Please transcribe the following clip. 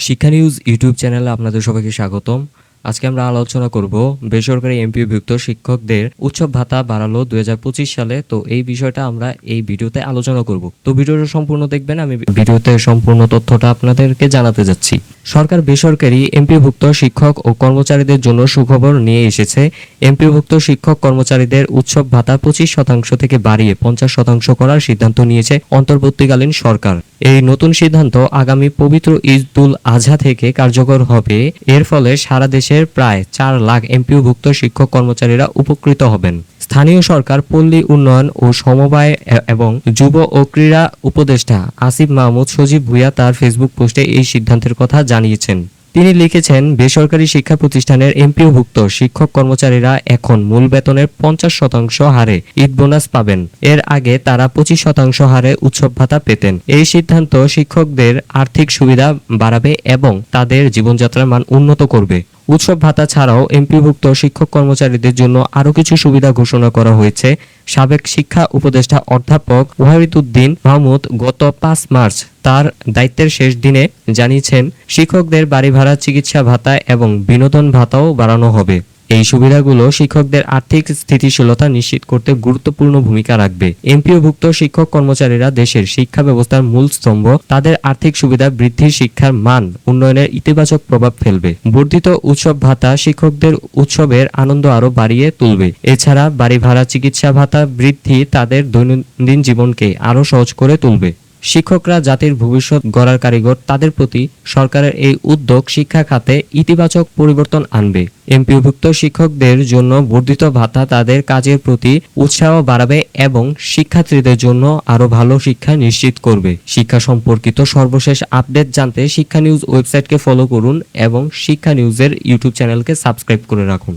শিক্ষা news YouTube চ্যানেলে আপনাদের সবাইকে স্বাগতম। আজকে আমরা আলোচনা করব বেসরকারি এমপিওভুক্ত শিক্ষকদের উৎসব ভাতা বাড়ালো 2025 সালে। তো এই বিষয়টা আমরা এই ভিডিওতে আলোচনা করব। তো ভিডিওটা সম্পূর্ণ দেখবেন, আমি ভিডিওতে সম্পূর্ণ তথ্যটা আপনাদেরকে জানাতে যাচ্ছি। সরকার বেসরকারি এমপিওভুক্ত শিক্ষক ও কর্মচারীদের জন্য সুখবর নিয়ে এসেছে। এমপিওভুক্ত শিক্ষক কর্মচারীদের উৎসব ভাতা 25% থেকে বাড়িয়ে 50% করার সিদ্ধান্ত নিয়েছে অন্তর্বর্তীকালীন সরকার। এই নতুন সিদ্ধান্ত আগামী পবিত্র ঈদুল আজহা থেকে কার্যকর হবে। এর ফলে সারা দেশের প্রায় 4 লাখ এমপিওভুক্ত শিক্ষক কর্মচারীরা উপকৃত হবেন। স্থানীয় সরকার, পল্লী উন্নয়ন ও সমবায় এবং যুব ও ক্রীড়া উপদেষ্টা আসিফ মাহমুদ সজীব ভুঁইয়া তার ফেসবুক পোস্টে এই সিদ্ধান্তের কথা জানিয়েছেন। তিনি লিখেছেন, বেসরকারি শিক্ষা প্রতিষ্ঠানের এমপিওভুক্ত শিক্ষক কর্মচারীরা এখন মূল বেতনের 50% হারে ঈদ বোনাস পাবেন। এর আগে তারা 25% হারে উৎসব ভাতা পেতেন। এই সিদ্ধান্ত শিক্ষকদের আর্থিক সুবিধা বাড়াবে এবং তাদের জীবনযাত্রার মান উন্নত করবে। উৎসব ভাতা ছাড়াও এমপিওভুক্ত শিক্ষক কর্মচারীদের জন্য আরও কিছু সুবিধা ঘোষণা করা হয়েছে। সাবেক শিক্ষা উপদেষ্টা অধ্যাপক ওয়াহিদুদ্দিন মাহমুদ গত 5 মার্চ তার দায়িত্বের শেষ দিনে জানিয়েছেন, শিক্ষকদের বাড়ি ভাড়া, চিকিৎসা ভাতা এবং বিনোদন ভাতাও বাড়ানো হবে। এই সুবিধাগুলো শিক্ষকদের আর্থিক স্থিতিশীলতা নিশ্চিত করতে গুরুত্বপূর্ণ ভূমিকা রাখবে। এমপিওভুক্ত শিক্ষক কর্মচারীরা দেশের শিক্ষা ব্যবস্থার মূল স্তম্ভ। তাদের আর্থিক সুবিধা বৃদ্ধি শিক্ষার মান উন্নয়নের ইতিবাচক প্রভাব ফেলবে। বর্ধিত উৎসব ভাতা শিক্ষকদের উৎসবের আনন্দ আরও বাড়িয়ে তুলবে। এছাড়া বাড়ি ভাড়া, চিকিৎসা ভাতা বৃদ্ধি তাদের দৈনন্দিন জীবনকে আরও সহজ করে তুলবে। শিক্ষকরা জাতির ভবিষ্যৎ গড়ার কারিগর, তাদের প্রতি সরকারের এই উদ্যোগ শিক্ষা খাতে ইতিবাচক পরিবর্তন আনবে। এমপিওভুক্ত শিক্ষকদের জন্য বর্ধিত ভাতা তাদের কাজের প্রতি উৎসাহ বাড়াবে এবং শিক্ষার্থীদের জন্য আরও ভালো শিক্ষা নিশ্চিত করবে। শিক্ষা সম্পর্কিত সর্বশেষ আপডেট জানতে শিক্ষা নিউজ ওয়েবসাইটকে ফলো করুন এবং শিক্ষা নিউজের ইউটিউব চ্যানেলকে সাবস্ক্রাইব করে রাখুন।